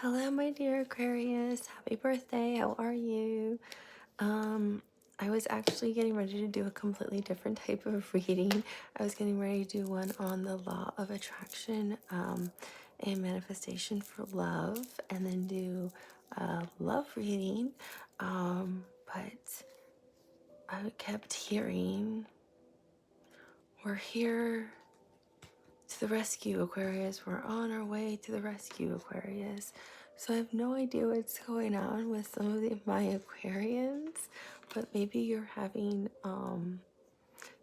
Hello, my dear Aquarius. Happy birthday. How are you? I was actually getting ready to do a completely different type of reading. I was getting ready to do one on the law of attraction and manifestation for love, and then do a love reading. But I kept hearing, we're here to the rescue, Aquarius. We're on our way to the rescue, Aquarius. So I have no idea what's going on with some of my Aquarians, but maybe you're having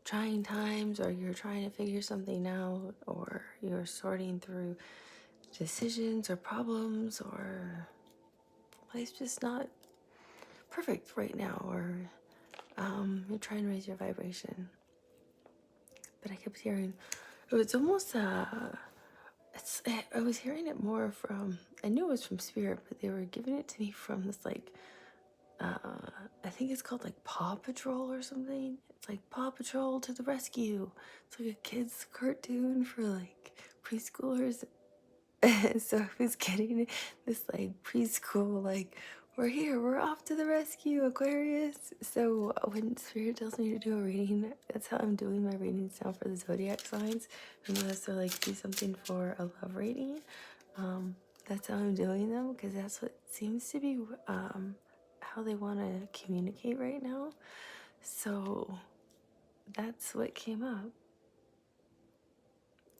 trying times, or you're trying to figure something out, or you're sorting through decisions or problems, or life's just not perfect right now, or you're trying to raise your vibration. But I kept hearing, it's almost I was hearing it more from, I knew it was from Spirit, but they were giving it to me from this, like, I think it's called, like, Paw Patrol or something. It's like, Paw Patrol to the rescue. It's like a kid's cartoon for, like, preschoolers. So I was getting this, like, preschool, like, we're here, we're off to the rescue, Aquarius. So when Spirit tells me to do a reading, that's how I'm doing my readings now for the zodiac signs. Unless they're like, do something for a love reading. That's how I'm doing them, because that's what seems to be how they want to communicate right now. So that's what came up.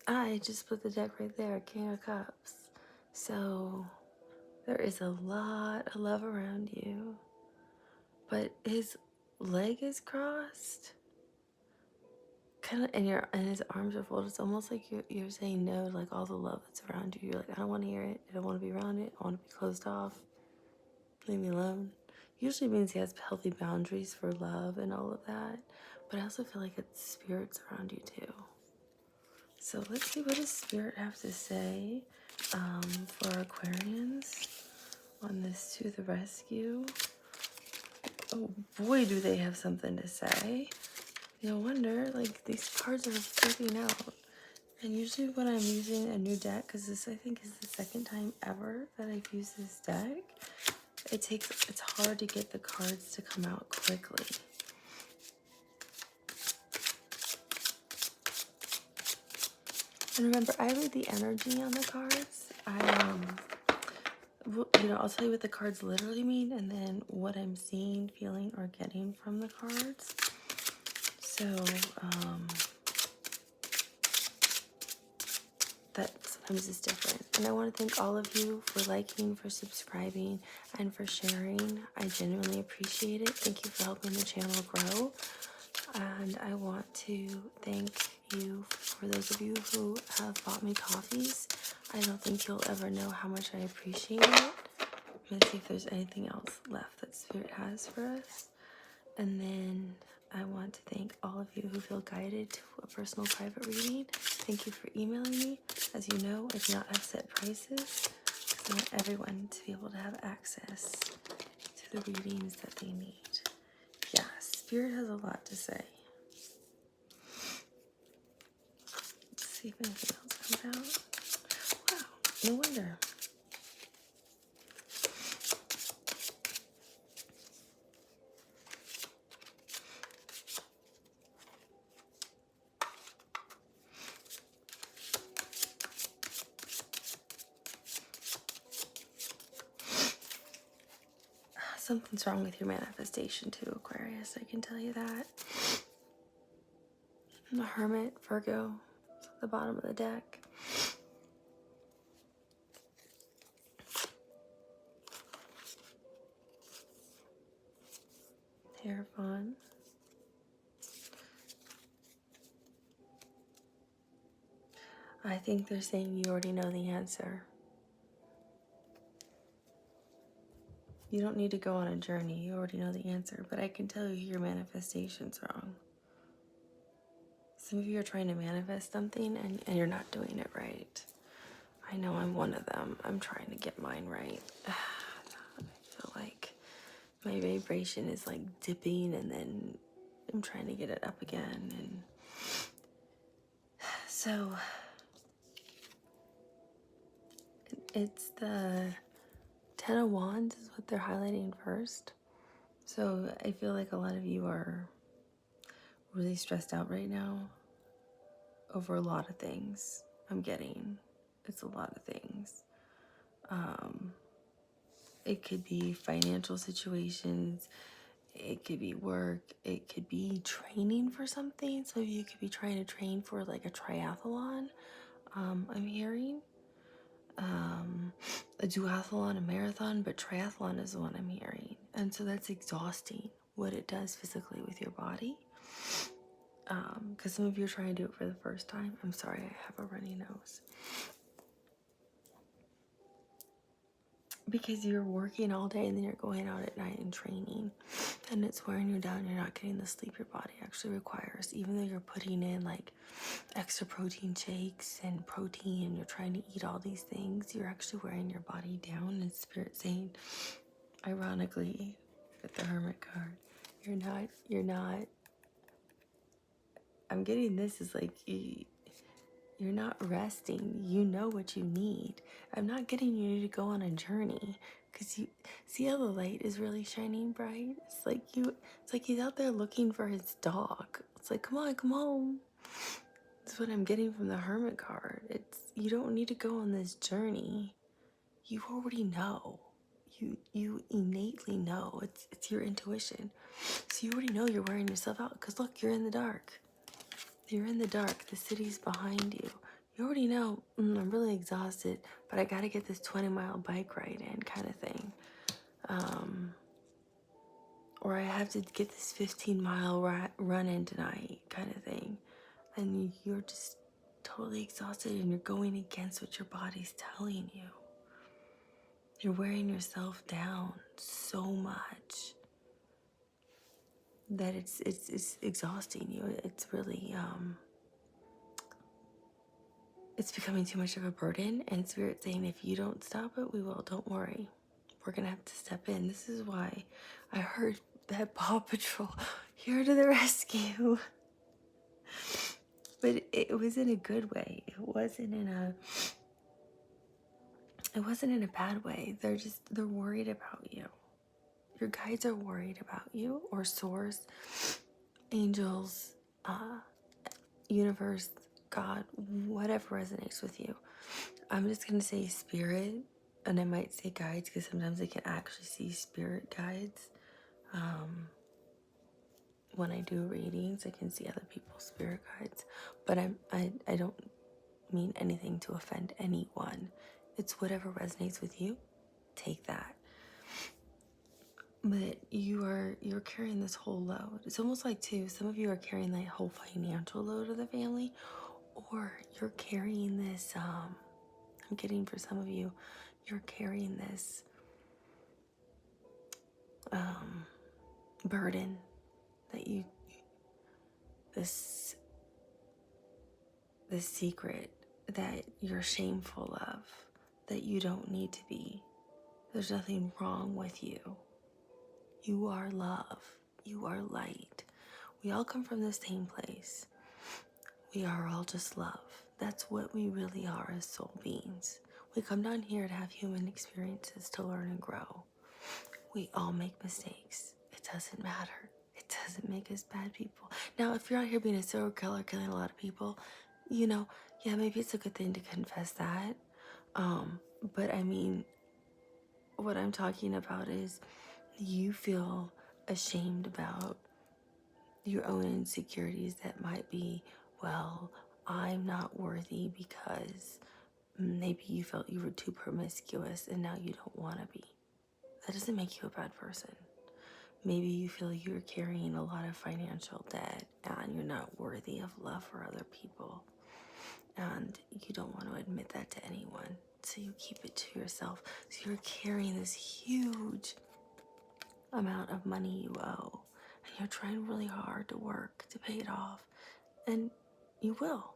I just put the deck right there, King of Cups. So there is a lot of love around you, but his leg is crossed, kind of, and his arms are folded. It's almost like you're saying no to, like, all the love that's around you. You're like, I don't want to hear it. I don't want to be around it. I want to be closed off. Leave me alone. Usually means he has healthy boundaries for love and all of that, but I also feel like it's spirits around you too. So let's see, what does Spirit have to say for Aquarians on this to the rescue. Oh boy, do they have something to say. No wonder, like, these cards are freaking out. And usually when I'm using a new deck, because this I think is the second time ever that I've used this deck, it's hard to get the cards to come out quickly. And remember, I read the energy on the cards. I'll tell you what the cards literally mean, and then what I'm seeing, feeling, or getting from the cards. So, that sometimes is different. And I want to thank all of you for liking, for subscribing, and for sharing. I genuinely appreciate it. Thank you for helping the channel grow. And I want to thank you for those of you who have bought me coffees. I don't think you'll ever know how much I appreciate it. I'm gonna see if there's anything else left that Spirit has for us. And then I want to thank all of you who feel guided to a personal private reading. Thank you for emailing me. As you know, I do not have set prices, because I want everyone to be able to have access to the readings that they need. Yeah, Spirit has a lot to say. Let's see if anything else comes out. Wow, no wonder. Something's wrong with your manifestation too, Aquarius. I can tell you that. The Hermit, Virgo, it's at the bottom of the deck. Hierophant. I think they're saying you already know the answer. You don't need to go on a journey. You already know the answer. But I can tell you your manifestation's wrong. Some of you are trying to manifest something and you're not doing it right. I know I'm one of them. I'm trying to get mine right. I feel like my vibration is like dipping, and then I'm trying to get it up again. And so it's the Ten of Wands is what they're highlighting first. So I feel like a lot of you are really stressed out right now over a lot of things. I'm getting it's a lot of things. It could be financial situations, it could be work, it could be training for something. So you could be trying to train for like a triathlon. I'm hearing a duathlon, a marathon, but triathlon is the one I'm hearing. And so that's exhausting, what it does physically with your body. Because some of you are trying to do it for the first time. I'm sorry, I have a runny nose. Because you're working all day and then you're going out at night and training, and it's wearing you down. You're not getting the sleep your body actually requires, even though you're putting in like extra protein shakes and protein, and you're trying to eat all these things. You're actually wearing your body down. And Spirit saying, ironically, with the Hermit card, you're not. I'm getting this is like you're not resting. You know what you need. I'm not getting you to go on a journey, because you see how the light is really shining bright. It's like he's out there looking for his dog. It's like, come on, come home. That's what I'm getting from the Hermit card. It's, you don't need to go on this journey. You already know. You innately know. It's your intuition. So you already know you're wearing yourself out, because look, you're in the dark. You're in the dark. The city's behind you. You already know, I'm really exhausted, but I gotta get this 20-mile bike ride in, kind of thing. Or I have to get this 15-mile run in tonight, kind of thing. And you're just totally exhausted, and you're going against what your body's telling you. You're wearing yourself down so much that it's exhausting you. It's really it's becoming too much of a burden. And Spirit saying, if you don't stop it, we will. Don't worry, we're gonna have to step in. This is why I heard that Paw Patrol here to the rescue. But it was in a good way. It wasn't in a bad way. They're worried about you. Your guides are worried about you, or source, angels, universe, God, whatever resonates with you. I'm just going to say spirit, and I might say guides, because sometimes I can actually see spirit guides. When I do readings, I can see other people's spirit guides. But I don't mean anything to offend anyone. It's whatever resonates with you. Take that. But you're carrying this whole load. It's almost like, too, some of you are carrying that whole financial load of the family, or you're carrying this, I'm getting for some of you, you're carrying this burden that this secret that you're shameful of, that you don't need to be. There's nothing wrong with you. You are love. You are light. We all come from the same place. We are all just love. That's what we really are as soul beings. We come down here to have human experiences, to learn and grow. We all make mistakes. It doesn't matter. It doesn't make us bad people. Now, if you're out here being a serial killer, killing a lot of people, yeah, maybe it's a good thing to confess that. But I mean, what I'm talking about is you feel ashamed about your own insecurities that might be, well, I'm not worthy because maybe you felt you were too promiscuous and now you don't want to be. That doesn't make you a bad person. Maybe you feel you're carrying a lot of financial debt and you're not worthy of love for other people. And you don't want to admit that to anyone. So you keep it to yourself. So you're carrying this huge amount of money you owe. And you're trying really hard to work to pay it off. And you will.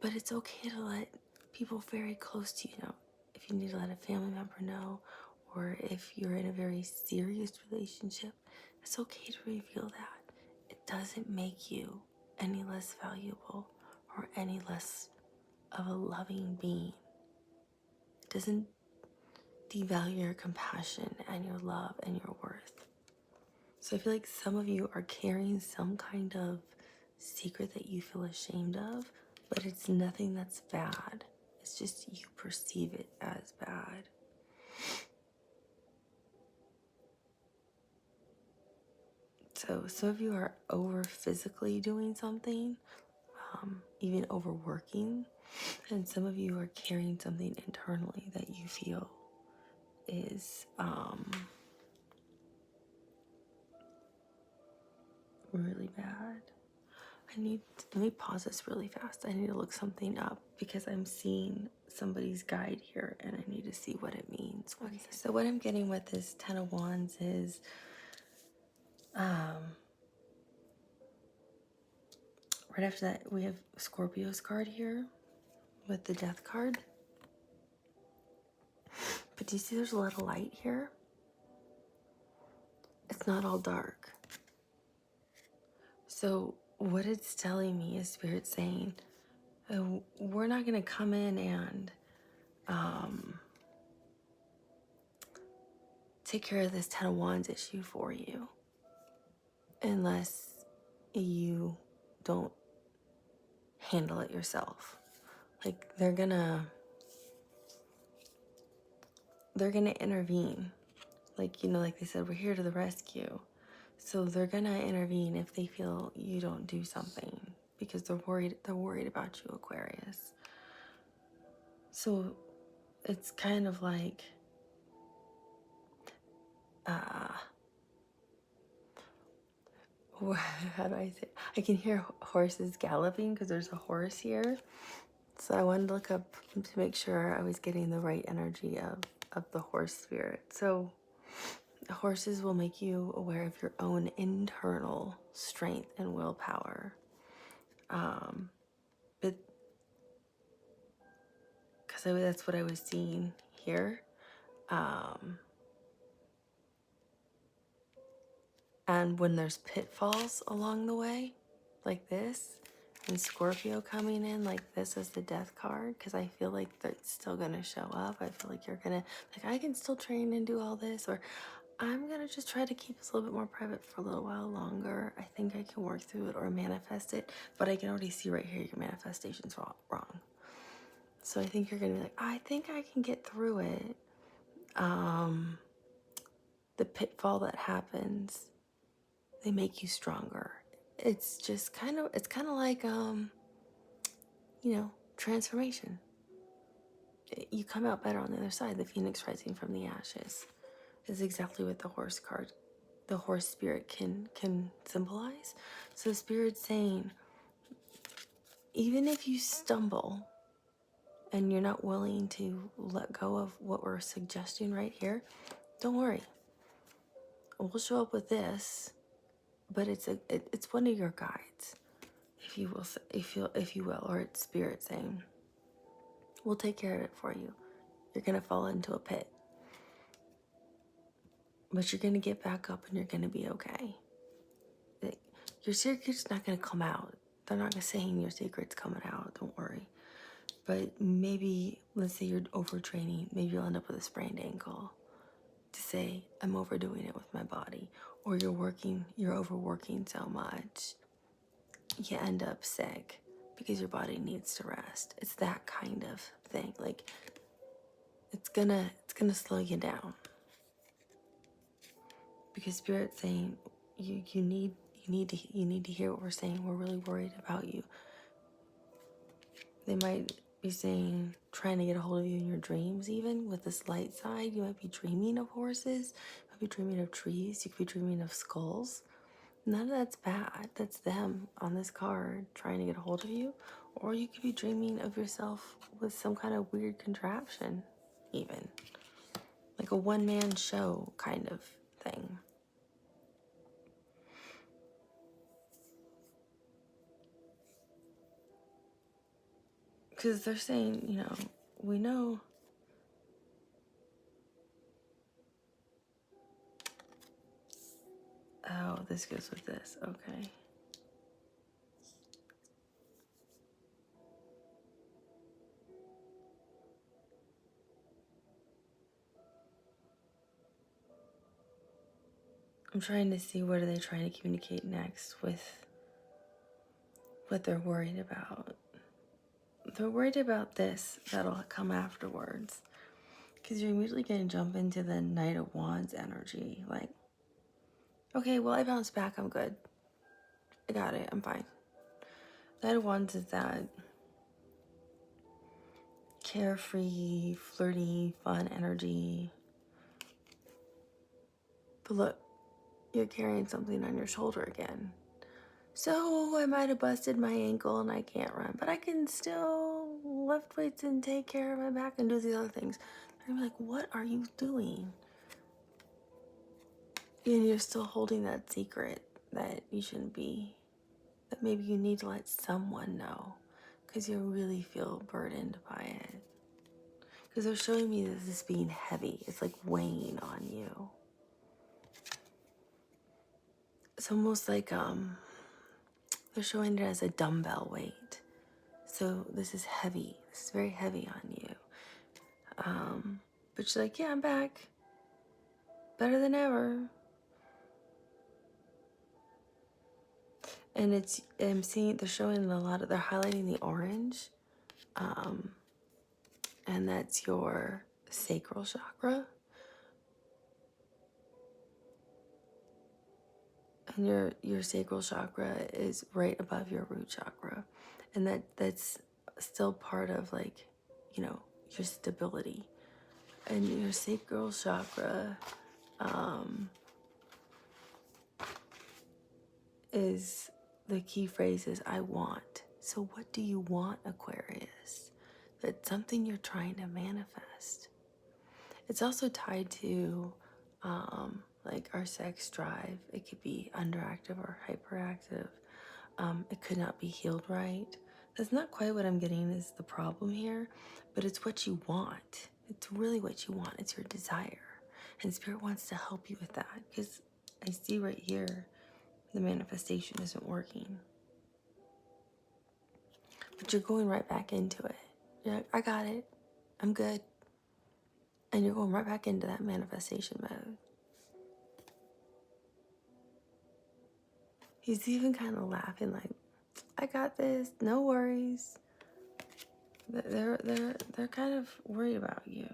But it's okay to let people very close to you know. If you need to let a family member know, or if you're in a very serious relationship, it's okay to reveal that. It doesn't make you any less valuable or any less of a loving being. It doesn't devalue your compassion and your love and your worth. So I feel like some of you are carrying some kind of secret that you feel ashamed of, but it's nothing that's bad. It's just you perceive it as bad. So some of you are over physically doing something, even overworking, and some of you are carrying something internally that you feel is really bad. Let me pause this really fast. I need to look something up because I'm seeing somebody's guide here and I need to see what it means. Okay, so what I'm getting with this Ten of Wands is right after that we have Scorpio's card here with the Death card. But do you see there's a lot of light here? It's not all dark. So what it's telling me is Spirit saying, oh, we're not going to come in and take care of this Ten of Wands issue for you unless you don't handle it yourself. Like they're gonna intervene. Like, you know, like they said, we're here to the rescue. So they're gonna intervene if they feel you don't do something because they're worried about you, Aquarius. So it's kind of like how do I say it? I can hear horses galloping because there's a horse here. So I wanted to look up to make sure I was getting the right energy of the horse spirit. So horses will make you aware of your own internal strength and willpower. But because that's what I was seeing here. And when there's pitfalls along the way, like this, and Scorpio coming in like this as the Death card, because I feel like that's still going to show up. I feel like you're going to, like, I can still train and do all this, or I'm going to just try to keep this a little bit more private for a little while longer. I think I can work through it or manifest it, but I can already see right here your manifestation's wrong. So I think you're going to be like, I think I can get through it. The pitfall that happens, they make you stronger. It's just kind of like, transformation. You come out better on the other side. The phoenix rising from the ashes is exactly what the horse card, the horse spirit can symbolize. So Spirit's saying, even if you stumble and you're not willing to let go of what we're suggesting right here, don't worry. We'll show up with this, but it's one of your guides, if you will, or it's Spirit saying, we'll take care of it for you. You're gonna fall into a pit, but you're gonna get back up and you're gonna be okay. Your secret's not gonna come out. They're not saying your secret's coming out, don't worry. But maybe, let's say you're overtraining, maybe you'll end up with a sprained ankle. To say, I'm overdoing it with my body. Or you're overworking so much, you end up sick because your body needs to rest. It's that kind of thing. Like, it's gonna slow you down. Because Spirit's saying, you need to hear what we're saying. We're really worried about you. They might be saying, trying to get a hold of you in your dreams, even with this light side. You might be dreaming of horses, you might be dreaming of trees, you could be dreaming of skulls. None of that's bad. That's them on this card trying to get a hold of you. Or you could be dreaming of yourself with some kind of weird contraption, even. Like a one-man show kind of thing. Because they're saying, we know. Oh, this goes with this. Okay. I'm trying to see what are they trying to communicate next with what they're worried about. They're worried about this that'll come afterwards. Because you're immediately going to jump into the Knight of Wands energy. Like, okay, well, I bounced back. I'm good. I got it. I'm fine. Knight of Wands is that carefree, flirty, fun energy. But look, you're carrying something on your shoulder again. So I might have busted my ankle and I can't run, but I can still lift weights and take care of my back and do these other things. They're gonna be like, what are you doing? And you're still holding that secret that you shouldn't be, that maybe you need to let someone know because you really feel burdened by it. Because they're showing me this is being heavy. It's like weighing on you. It's almost like they're showing it as a dumbbell weight. So this is heavy. This is very heavy on you. But you're like, yeah, I'm back. Better than ever. And I'm seeing, they're showing they're highlighting the orange. And that's your sacral chakra. And your sacral chakra is right above your root chakra. And that's still part of, like, you know, your stability. And your sacral chakra is, the key phrase is I want. So what do you want, Aquarius? That's something you're trying to manifest. It's also tied to like our sex drive. It could be underactive or hyperactive. It could not be healed right. That's not quite what I'm getting is the problem here, but it's what you want. It's really what you want. It's your desire. And Spirit wants to help you with that because I see right here the manifestation isn't working. But you're going right back into it. You're like, I got it. I'm good. And you're going right back into that manifestation mode. He's even kind of laughing like, I got this, no worries. They're kind of worried about you.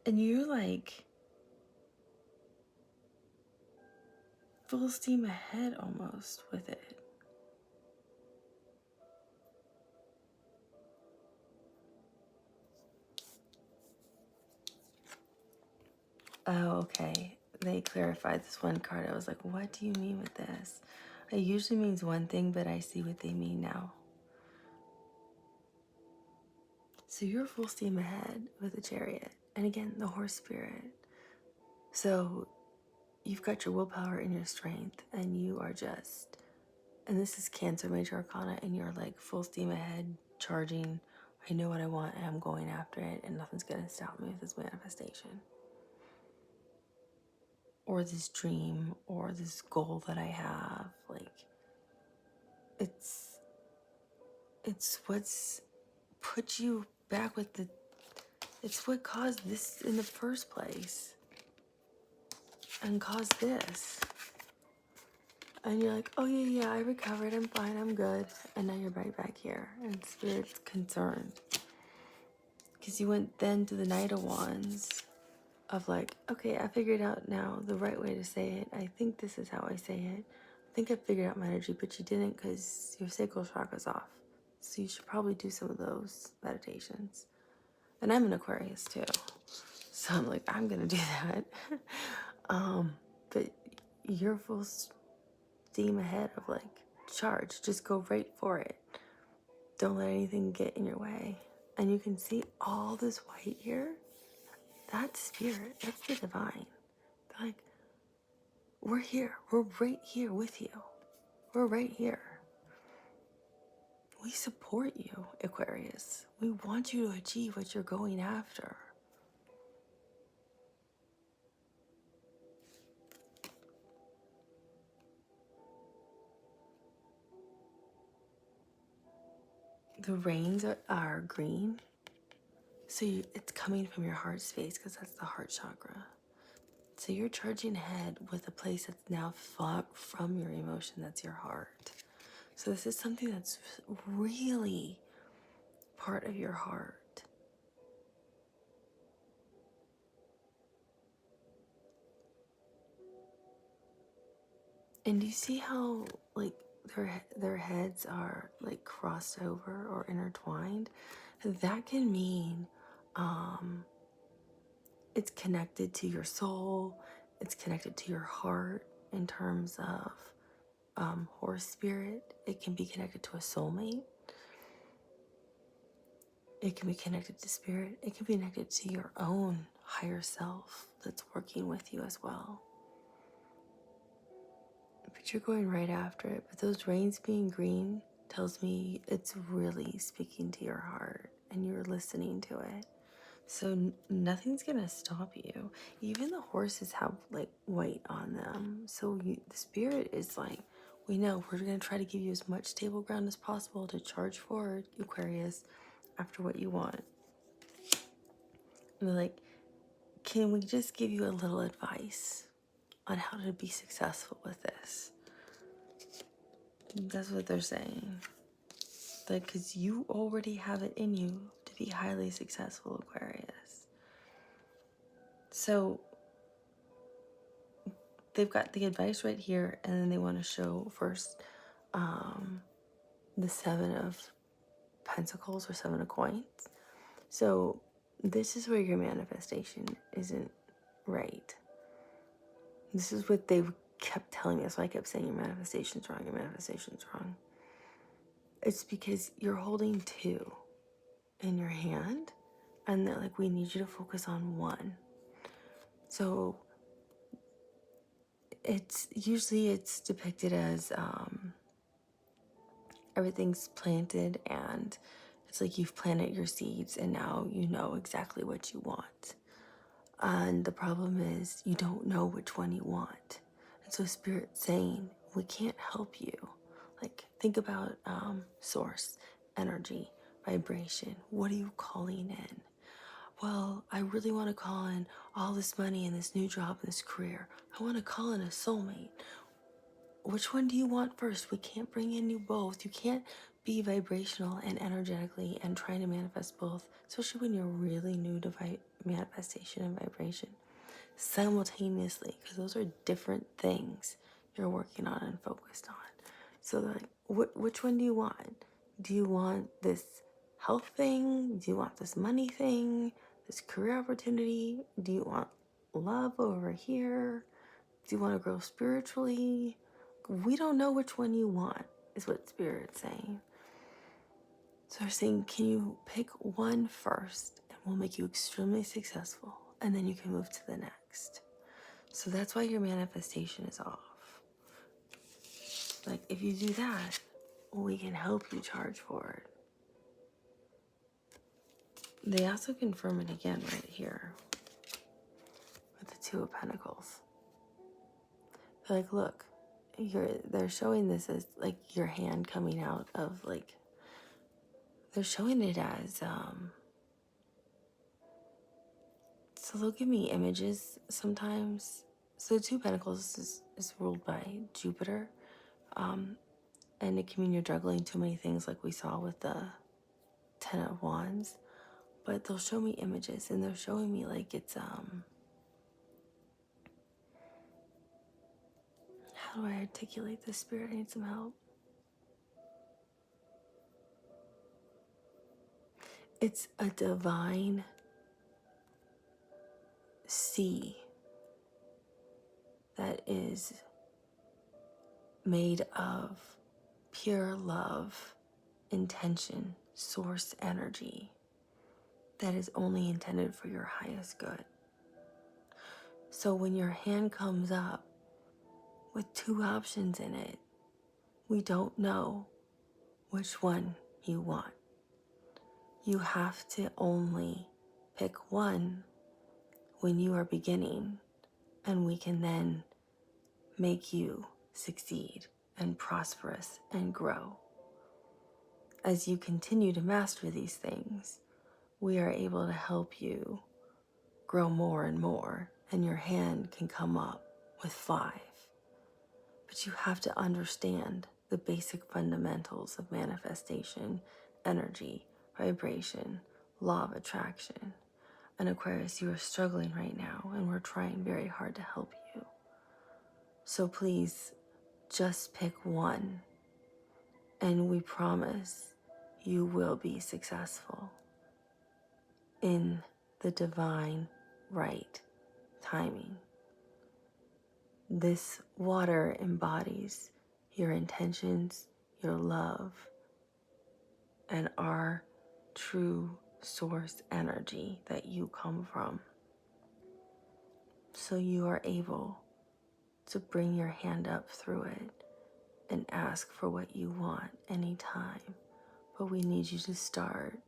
And you're like full steam ahead almost with it. Oh, okay. They clarified this one card. I was like, what do you mean with this? It usually means one thing, but I see what they mean now. So you're full steam ahead with the Chariot. And again, the horse spirit. So you've got your willpower and your strength, and you are just, and this is Cancer Major Arcana, and you're like full steam ahead, charging. I know what I want, and I'm going after it, and nothing's gonna stop me with this manifestation. Or this dream, or this goal that I have. Like, it's what's put you back with the, it's what caused this in the first place. And caused this. And you're like, oh yeah, I recovered, I'm fine, I'm good. And now you're right back here. And Spirit's concerned. Because you went then to the Knight of Wands of like, okay, I figured out now the right way to say it. I think this is how I say it. I think I figured out my energy, but you didn't because your sacral chakra's off. So you should probably do some of those meditations. And I'm an Aquarius too. So I'm like, I'm gonna do that. But you're full steam ahead of like, charge, just go right for it. Don't let anything get in your way. And you can see all this white here. That's Spirit, that's the divine. They're like, we're here, we're right here with you. We're right here. We support you, Aquarius. We want you to achieve what you're going after. The rains are green. So it's coming from your heart space because that's the heart chakra. So you're charging ahead with a place that's now far from your emotion, that's your heart. So this is something that's really part of your heart. And do you see how like their heads are like crossed over or intertwined? That can mean it's connected to your soul, it's connected to your heart in terms of horse spirit. It can be connected to a soulmate. It can be connected to spirit. It can be connected to your own higher self that's working with you as well. But you're going right after it. But those rains being green tells me it's really speaking to your heart and you're listening to it. So nothing's gonna stop you. Even the horses have like white on them. So the spirit is like, we know we're gonna try to give you as much stable ground as possible to charge forward, Aquarius, after what you want. And they're like, can we just give you a little advice on how to be successful with this? That's what they're saying. Like, because you already have it in you to be highly successful, Aquarius. So they've got the advice right here, and then they want to show first the 7 of Pentacles or 7 of Coins. So this is where your manifestation isn't right. This is what they kept telling me. So I kept saying your manifestation's wrong, your manifestation's wrong. It's because you're holding 2 in your hand, and they're like, we need you to focus on 1. So it's depicted as everything's planted, and it's like you've planted your seeds and now you know exactly what you want. And the problem is you don't know which one you want. And so Spirit's saying, we can't help you. Like, think about source, energy, vibration. What are you calling in? Well, I really want to call in all this money and this new job and this career. I want to call in a soulmate. Which one do you want first? We can't bring in you both. You can't be vibrational and energetically and trying to manifest both, especially when you're really new to manifestation and vibration simultaneously, because those are different things you're working on and focused on. So they're like, which one do you want? Do you want this health thing? Do you want this money thing? This career opportunity? Do you want love over here? Do you want to grow spiritually? We don't know which one you want, is what Spirit's saying. So they're saying, can you pick one first and we'll make you extremely successful, and then you can move to the next. So that's why your manifestation is off. Like, if you do that, we can help you charge forward. They also confirm it again right here with the 2 of Pentacles. They're like, look, they're showing this as like your hand coming out of like, they're showing it as so they'll give me images sometimes. So the 2 Pentacles is ruled by Jupiter, and it can mean you're juggling too many things, like we saw with the 10 of Wands. But they'll show me images, and they're showing me like it's how do I articulate this, Spirit? I need some help. It's a divine sea that is made of pure love, intention, source energy that is only intended for your highest good. So when your hand comes up with 2 options in it, we don't know which one you want. You have to only pick one when you are beginning, and we can then make you succeed and prosperous and grow. As you continue to master these things, we are able to help you grow more and more and your hand can come up with 5. But you have to understand the basic fundamentals of manifestation, energy, vibration, law of attraction. And Aquarius, you are struggling right now, and we're trying very hard to help you. So please, just pick one, and we promise you will be successful in the divine right timing. This water embodies your intentions, your love, and our true source energy that you come from. So you are able to bring your hand up through it and ask for what you want anytime. But we need you to start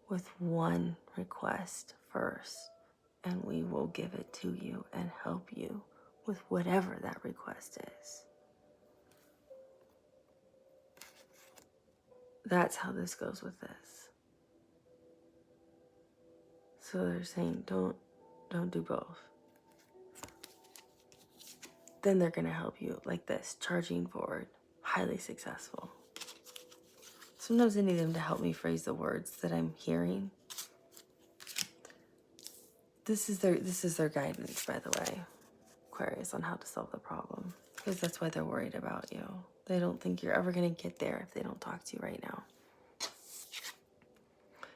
with one request first, and we will give it to you and help you with whatever that request is. That's how this goes with this. So they're saying don't do both. Then they're going to help you like this, charging forward, highly successful. Sometimes I need them to help me phrase the words that I'm hearing. This is their guidance, by the way, Aquarius, on how to solve the problem. Because that's why they're worried about you. They don't think you're ever going to get there if they don't talk to you right now.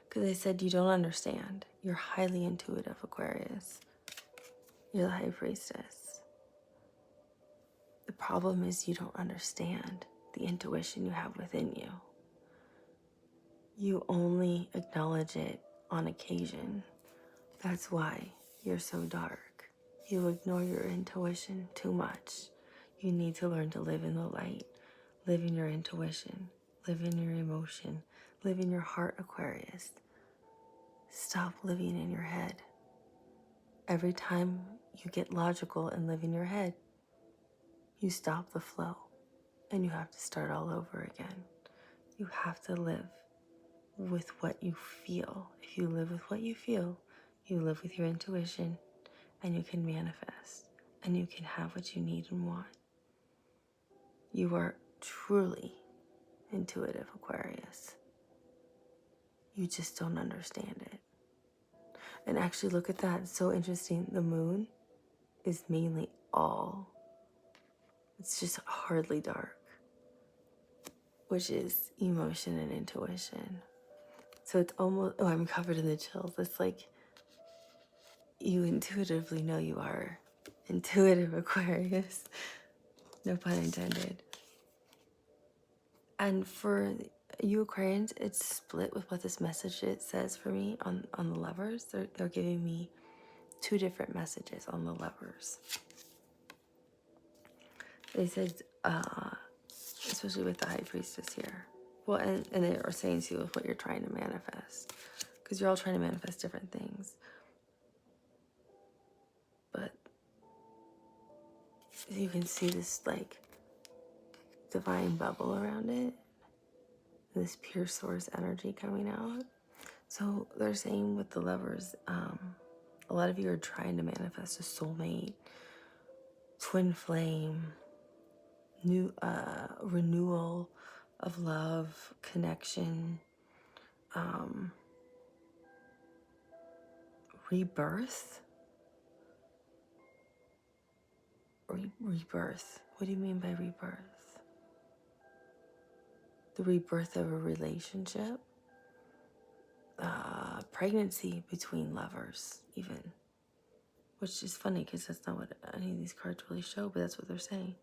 Because they said you don't understand. You're highly intuitive, Aquarius. You're the High Priestess. The problem is you don't understand the intuition you have within you. You only acknowledge it on occasion. That's why you're so dark. You ignore your intuition too much. You need to learn to live in the light, live in your intuition, live in your emotion, live in your heart, Aquarius. Stop living in your head. Every time you get logical and live in your head, you stop the flow and you have to start all over again. You have to live with what you feel. If you live with what you feel, you live with your intuition, and you can manifest, and you can have what you need and want. You are truly intuitive, Aquarius. You just don't understand it. And actually, look at that. It's so interesting. The moon is mainly all. It's just hardly dark, which is emotion and intuition. So it's almost, oh, I'm covered in the chills. It's like you intuitively know you are intuitive, Aquarius. No pun intended. And for you Aquarians, it's split with what this message it says for me on the lovers. They're giving me 2 different messages on the lovers. They said, especially with the High Priestess here. Well, and they are saying to you with what you're trying to manifest. Because you're all trying to manifest different things. But you can see this like divine bubble around it. This pure source energy coming out. So they're saying with the lovers, a lot of you are trying to manifest a soulmate, twin flame, new renewal of love, connection, rebirth. Rebirth. What do you mean by rebirth? The rebirth of a relationship. Pregnancy between lovers, even. Which is funny because that's not what any of these cards really show, but that's what they're saying.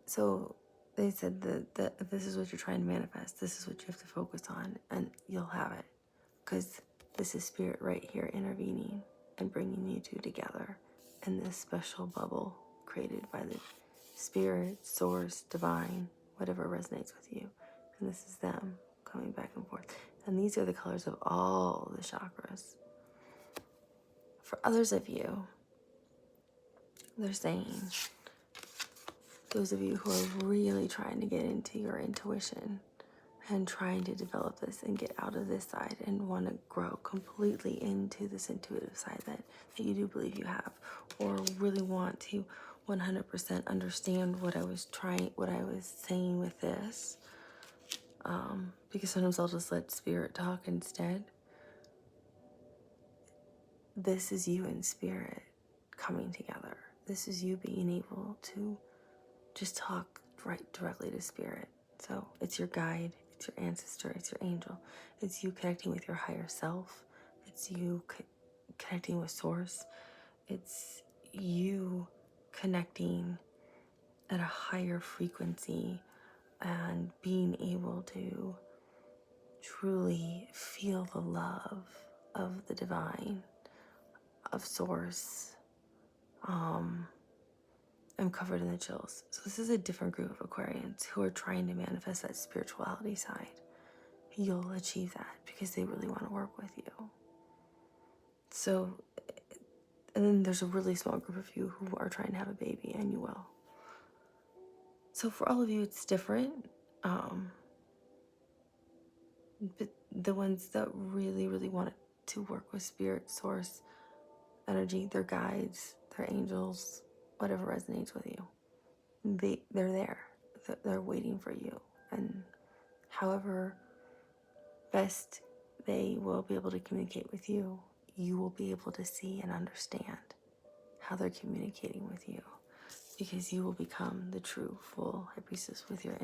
So they said that if this is what you're trying to manifest, this is what you have to focus on, and you'll have it. Because this is spirit right here intervening and bringing you two together in this special bubble created by the spirit, source, divine, whatever resonates with you. And this is them coming back and forth. And these are the colors of all the chakras. For others of you, they're saying, those of you who are really trying to get into your intuition and trying to develop this and get out of this side and want to grow completely into this intuitive side that you do believe you have, or really want to 100% understand what I was saying with this, because sometimes I'll just let spirit talk instead. This is you and spirit coming together. This is you being able to just talk right directly to spirit. So it's your guide, it's your ancestor, it's your angel. It's you connecting with your higher self. It's you connecting with source. It's you connecting at a higher frequency and being able to truly feel the love of the divine, of source. I'm covered in the chills. So this is a different group of Aquarians who are trying to manifest that spirituality side. You'll achieve that because they really want to work with you. So, and then there's a really small group of you who are trying to have a baby, and you will. So for all of you, it's different. But the ones that really, really want to work with spirit, source, energy, their guides, their angels, whatever resonates with you, they're there. They're waiting for you. And however best they will be able to communicate with you, you will be able to see and understand how they're communicating with you, because you will become the true full high priestess with your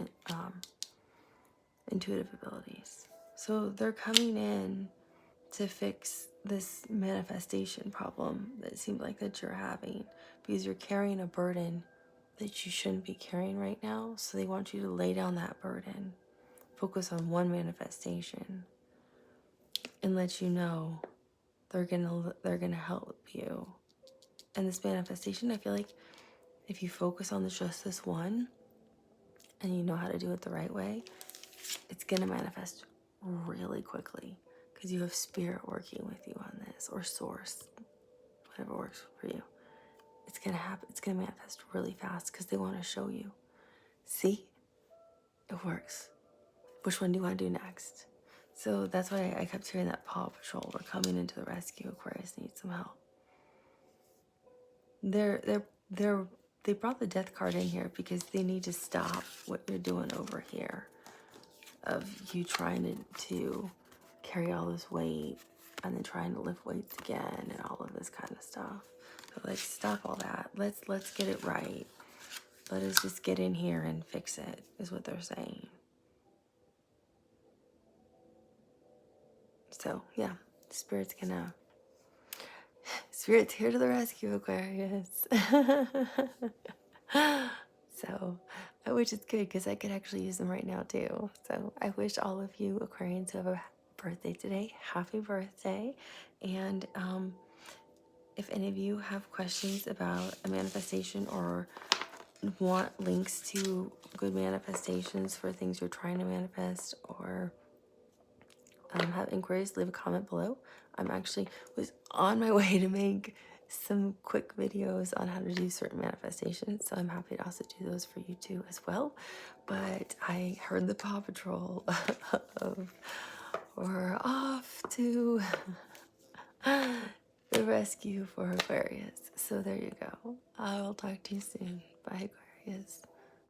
intuitive abilities. So they're coming in to fix this manifestation problem that seems like that you're having, because you're carrying a burden that you shouldn't be carrying right now. So they want you to lay down that burden, focus on one manifestation, and let you know they're gonna help you. And this manifestation, I feel like if you focus on just this one and you know how to do it the right way, it's gonna manifest really quickly, because you have spirit working with you on this, or source, whatever works for you. It's gonna happen. It's gonna manifest really fast because they want to show you. See, it works. Which one do you want to do next? So that's why I kept hearing that Paw Patrol were coming into the rescue. Aquarius needs some help. They brought the death card in here because they need to stop what you're doing over here, of you trying to carry all this weight and then trying to lift weights again and all of this kind of stuff. So like, stop all that. Let's get it right. Let us just get in here and fix it, is what they're saying. So yeah, Spirit's here to the rescue, Aquarius. So, which is good because I could actually use them right now too. So I wish all of you Aquarians who have a birthday today, happy birthday. And if any of you have questions about a manifestation or want links to good manifestations for things you're trying to manifest, or have inquiries, leave a comment below. I'm actually was on my way to make some quick videos on how to do certain manifestations, so I'm happy to also do those for you too as well. But I heard the Paw Patrol of we're off to the rescue for Aquarius. So there you go. I will talk to you soon. Bye, Aquarius.